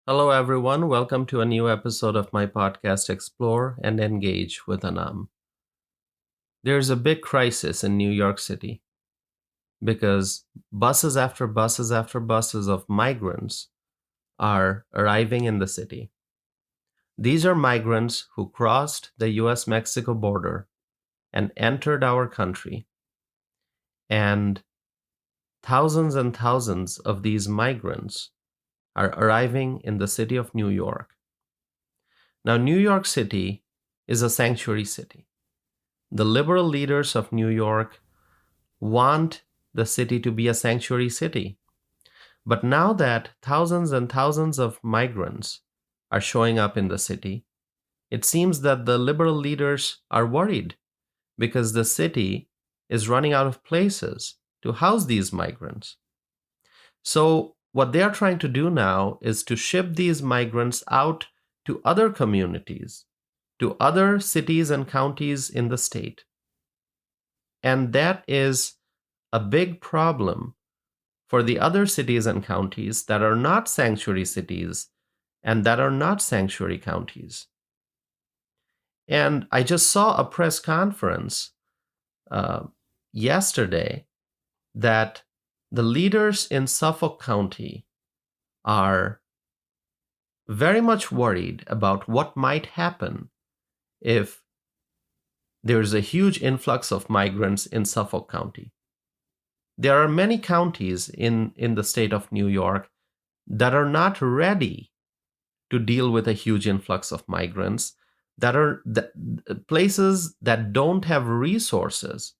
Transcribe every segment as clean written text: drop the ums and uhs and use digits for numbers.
Hello, everyone. Welcome to a new episode of my podcast, Explore and Engage with Anam. There's a big crisis in New York City because buses after buses after buses of migrants are arriving in the city. These are migrants who crossed the US Mexico border and entered our country. And thousands of these migrants are arriving in the city of New York. Now, New York City is a sanctuary city. The liberal leaders of New York want the city to be a sanctuary city. But now that thousands and thousands of migrants are showing up in the city, it seems that the liberal leaders are worried because the city is running out of places to house these migrants. So, what they are trying to do now is to ship these migrants out to other communities, to other cities and counties in the state. And that is a big problem for the other cities and counties that are not sanctuary cities and that are not sanctuary counties. And I just saw a press conference yesterday that the leaders in Suffolk County are very much worried about what might happen if there's a huge influx of migrants in Suffolk County. There are many counties in the state of New York that are not ready to deal with a huge influx of migrants, that are places that don't have resources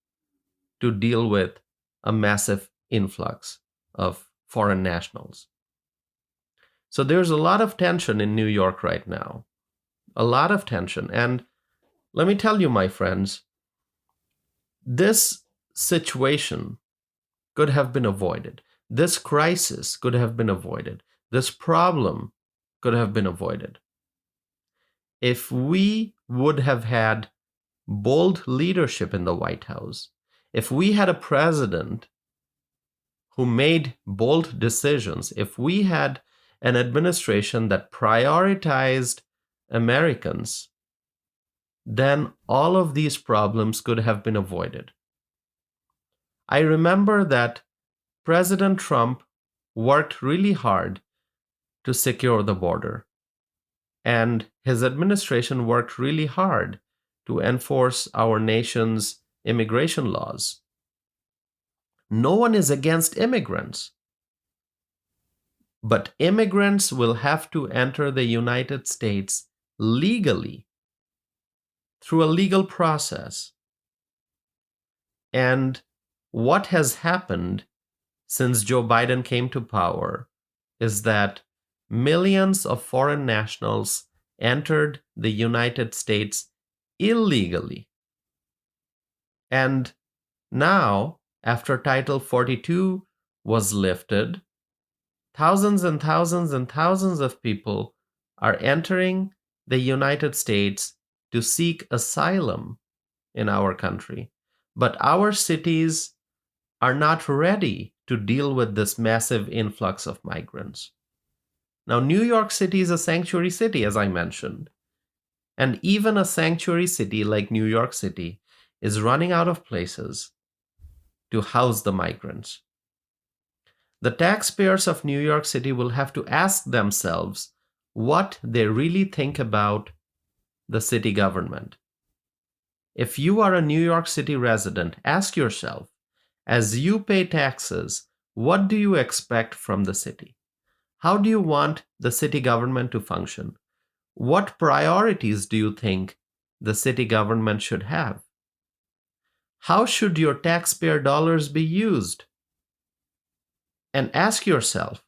to deal with a massive influx of foreign nationals. So there's a lot of tension in New York right now, a lot of tension. And let me tell you, my friends, this situation could have been avoided. This crisis could have been avoided. This problem could have been avoided if we would have had bold leadership in the White House, if we had a president who made bold decisions, if we had an administration that prioritized Americans, then all of these problems could have been avoided. I remember that President Trump worked really hard to secure the border, and his administration worked really hard to enforce our nation's immigration laws. No one is against immigrants, but immigrants will have to enter the United States legally through a legal process. And what has happened since Joe Biden came to power is that millions of foreign nationals entered the United States illegally. And now, after Title 42 was lifted, thousands and thousands and thousands of people are entering the United States to seek asylum in our country. But our cities are not ready to deal with this massive influx of migrants. Now, New York City is a sanctuary city, as I mentioned. And even a sanctuary city like New York City is running out of places to house the migrants. The taxpayers of New York City will have to ask themselves what they really think about the city government. If you are a New York City resident, ask yourself, as you pay taxes, what do you expect from the city? How do you want the city government to function? What priorities do you think the city government should have? How should your taxpayer dollars be used? And ask yourself,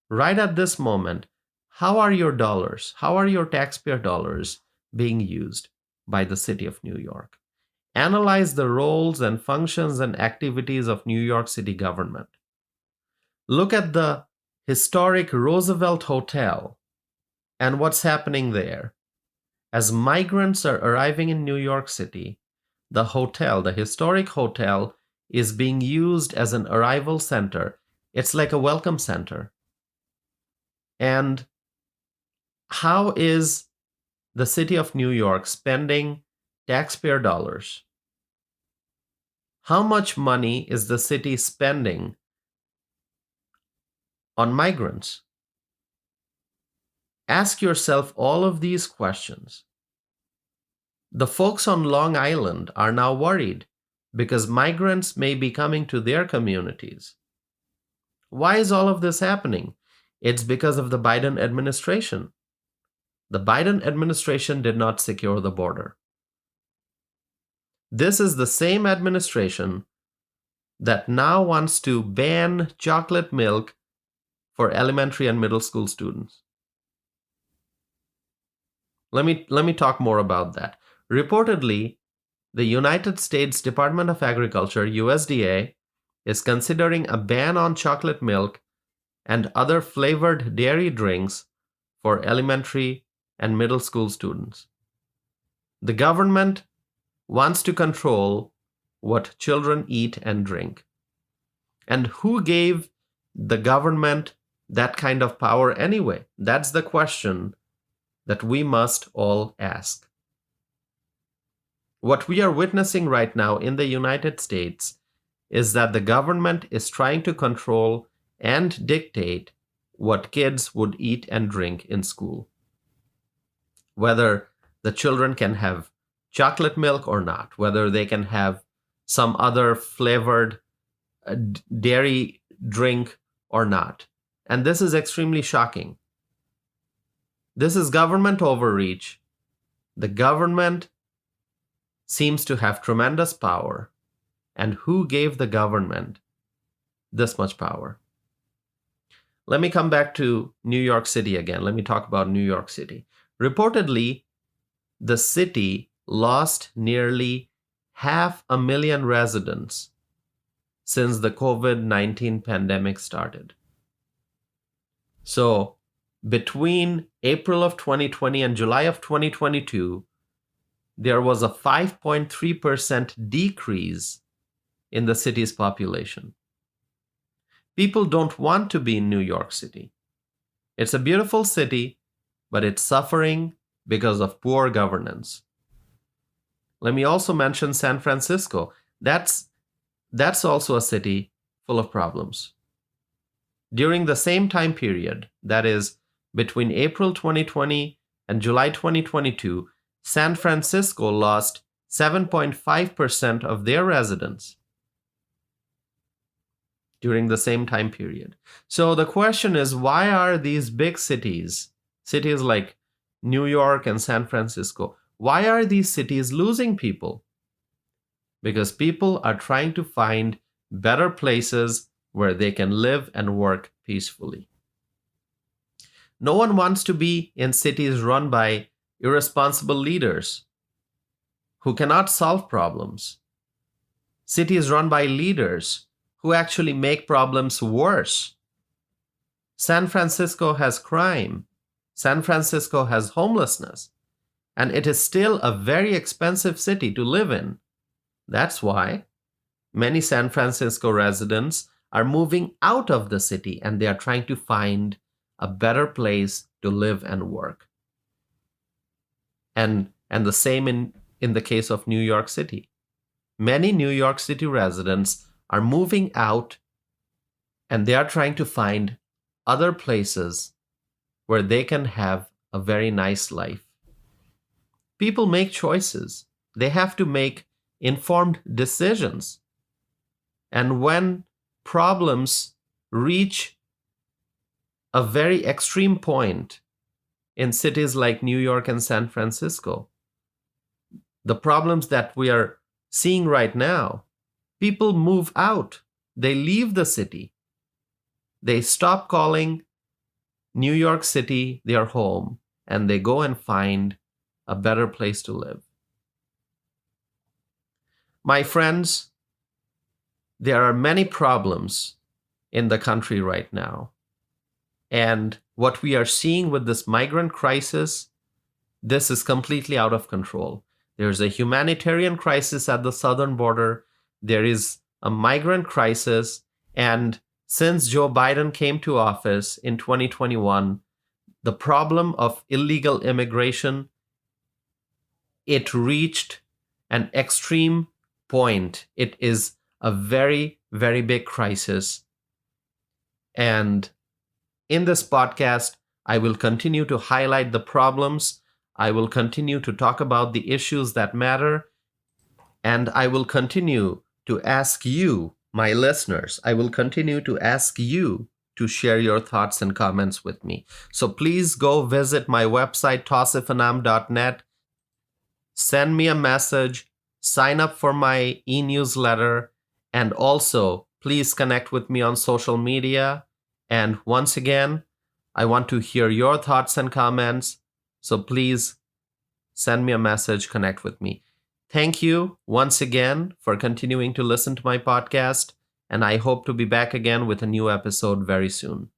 right at this moment, how are your dollars, how are your taxpayer dollars being used by the city of New York? Analyze the roles and functions and activities of New York City government. Look at the historic Roosevelt Hotel and what's happening there. As migrants are arriving in New York City, the hotel, the historic hotel, is being used as an arrival center. It's like a welcome center. And How is the city of New York spending taxpayer dollars? How much money is the city spending on migrants? Ask yourself all of these questions. The folks on Long Island are now worried because migrants may be coming to their communities. Why is all of this happening? It's because of the Biden administration. The Biden administration did not secure the border. This is the same administration that now wants to ban chocolate milk for elementary and middle school students. Let me talk more about that. Reportedly, the United States Department of Agriculture, USDA, is considering a ban on chocolate milk and other flavored dairy drinks for elementary and middle school students. The government wants to control what children eat and drink. And who gave the government that kind of power anyway? That's the question that we must all ask. What we are witnessing right now in the United States is that the government is trying to control and dictate what kids would eat and drink in school. Whether the children can have chocolate milk or not, whether they can have some other flavored dairy drink or not. And this is extremely shocking. This is government overreach. The government seems to have tremendous power. And who gave the government this much power? Let me come back to New York City again. Let me talk about New York City. Reportedly, the city lost nearly 500,000 residents since the COVID-19 pandemic started. So, between April of 2020 and July of 2022, there was a 5.3% decrease in the city's population. People don't want to be in New York City. It's a beautiful city, but it's suffering because of poor governance. Let me also mention San Francisco. That's also a city full of problems. During the same time period, that is, between April 2020 and July 2022, San Francisco lost 7.5% of their residents during the same time period. So the question is, why are these big cities like New York and San Francisco, why are these cities losing people? Because people are trying to find better places where they can live and work peacefully. No one wants to be in cities run by irresponsible leaders who cannot solve problems. Cities run by leaders who actually make problems worse. San Francisco has crime. San Francisco has homelessness. And it is still a very expensive city to live in. That's why many San Francisco residents are moving out of the city and they are trying to find a better place to live and work. And the same in the case of New York City. Many New York City residents are moving out and they are trying to find other places where they can have a very nice life. People make choices. They have to make informed decisions. And when problems reach a very extreme point in cities like New York and San Francisco, the problems that we are seeing right now, people move out. They leave the city. They stop calling New York City their home, and they go and find a better place to live. My friends, there are many problems in the country right now. And what we are seeing with this migrant crisis, this is completely out of control. There's a humanitarian crisis at the southern border. There is a migrant crisis. And since Joe Biden came to office in 2021, the problem of illegal immigration, it reached an extreme point. It is a very, very big crisis. And in this podcast, I will continue to highlight the problems. I will continue to talk about the issues that matter. And I will continue to ask you, my listeners, I will continue to ask you to share your thoughts and comments with me. So please go visit my website, tawsifanam.net. Send me a message, sign up for my e-newsletter, and also please connect with me on social media. And once again, I want to hear your thoughts and comments. So please send me a message, connect with me. Thank you once again for continuing to listen to my podcast, and I hope to be back again with a new episode very soon.